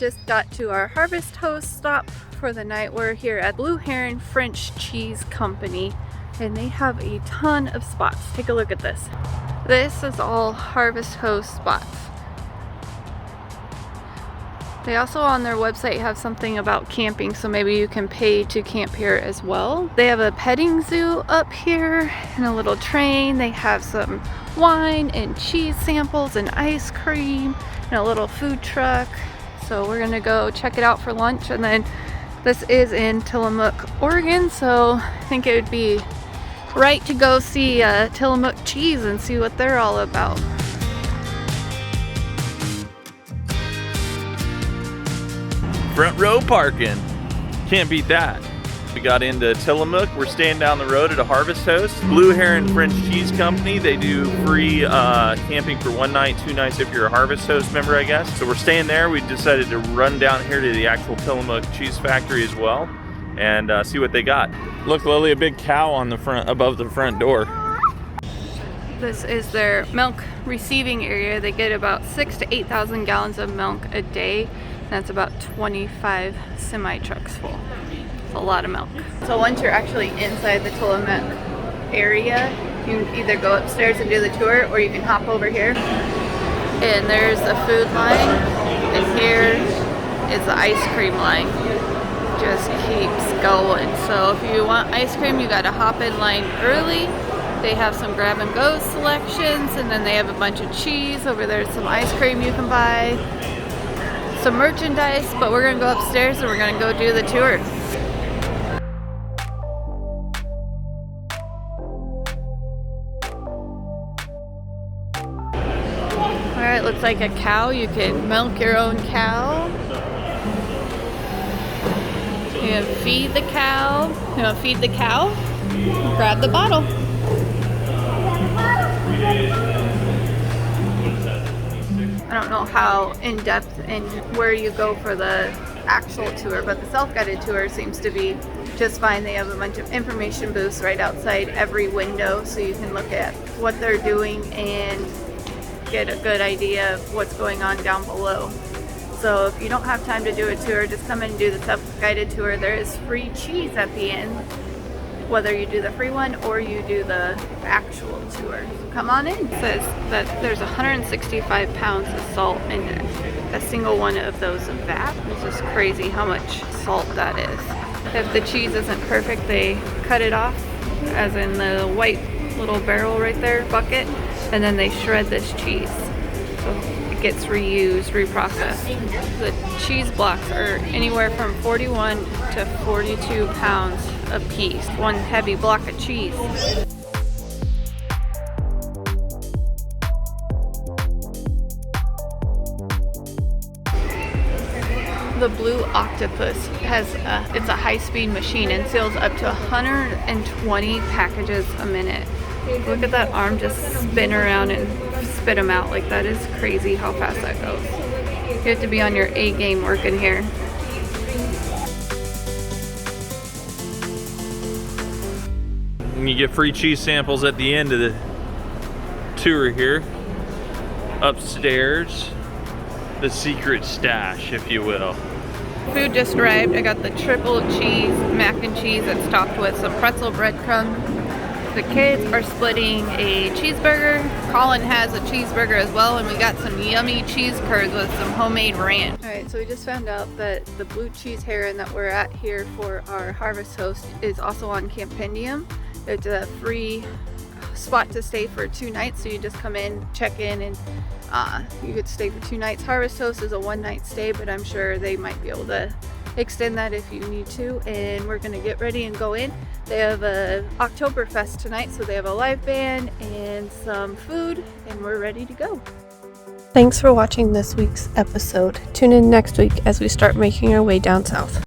just got to our Harvest Host stop for the night. We're here at Blue Heron French Cheese Company, and they have a ton of spots. Take a look at this. This is all Harvest Host spots. They also on their website have something about camping, so maybe you can pay to camp here as well. They have a petting zoo up here and a little train. They have some wine and cheese samples and ice cream and a little food truck. So we're gonna go check it out for lunch, and then this is in Tillamook, Oregon, so I think it would be right to go see Tillamook cheese and see what they're all about. Front row parking. Can't beat that. We got into Tillamook. We're staying down the road at a Harvest Host. Blue Heron French Cheese Company. They do free camping for 1 night, 2 nights if you're a Harvest Host member, I guess. So we're staying there. We decided to run down here to the actual Tillamook cheese factory as well and see what they got. Look, Lily, a big cow on the front, above the front door. This is their milk receiving area. They get about 6,000 to 8,000 gallons of milk a day. That's about 25 semi trucks full. It's a lot of milk. So once you're actually inside the Tillamook area, you can either go upstairs and do the tour, or you can hop over here. And there's the food line, and here is the ice cream line. Just keeps going. So if you want ice cream, you gotta hop in line early. They have some grab and go selections, and then they have a bunch of cheese. Over there's some ice cream you can buy, some merchandise, but we're gonna go upstairs and we're gonna go do the tour. Alright, looks like a cow. You can milk your own cow. You can feed the cow. You want to feed the cow? Grab the bottle. I don't know how in-depth and where you go for the actual tour, but the self-guided tour seems to be just fine. They have a bunch of information booths right outside every window, so you can look at what they're doing and get a good idea of what's going on down below. So if you don't have time to do a tour, just come in and do the self-guided tour. There is free cheese at the end, whether you do the free one or you do the actual tour. So come on in. It says that there's 165 pounds of salt in a single one of those vats. It's just crazy how much salt that is. If the cheese isn't perfect, they cut it off, as in the white little barrel right there, bucket, and then they shred this cheese. So it gets reused, reprocessed. The cheese blocks are anywhere from 41 to 42 pounds a piece. One heavy block of cheese. The Blue Octopus has it's a high-speed machine and seals up to 120 packages a minute. Look at that arm just spin around and spit them out. Like, that is crazy how fast that goes. You have to be on your A game working here. And you get free cheese samples at the end of the tour here. Upstairs, the secret stash, if you will. Food just arrived. I got the triple cheese mac and cheese that's topped with some pretzel breadcrumbs. The kids are splitting a cheeseburger. Colin has a cheeseburger as well, and we got some yummy cheese curds with some homemade ranch. Alright, so we just found out that the Blue Cheese Heron that we're at here for our Harvest Host is also on Campendium. It's a free spot to stay for 2 nights, so you just come in, check in, and you could stay for 2 nights. Harvest Host is a 1-night stay, but I'm sure they might be able to extend that if you need to. And we're gonna get ready and go in. They have a Oktoberfest tonight, so they have a live band and some food, and we're ready to go. Thanks for watching this week's episode. Tune in next week as we start making our way down south.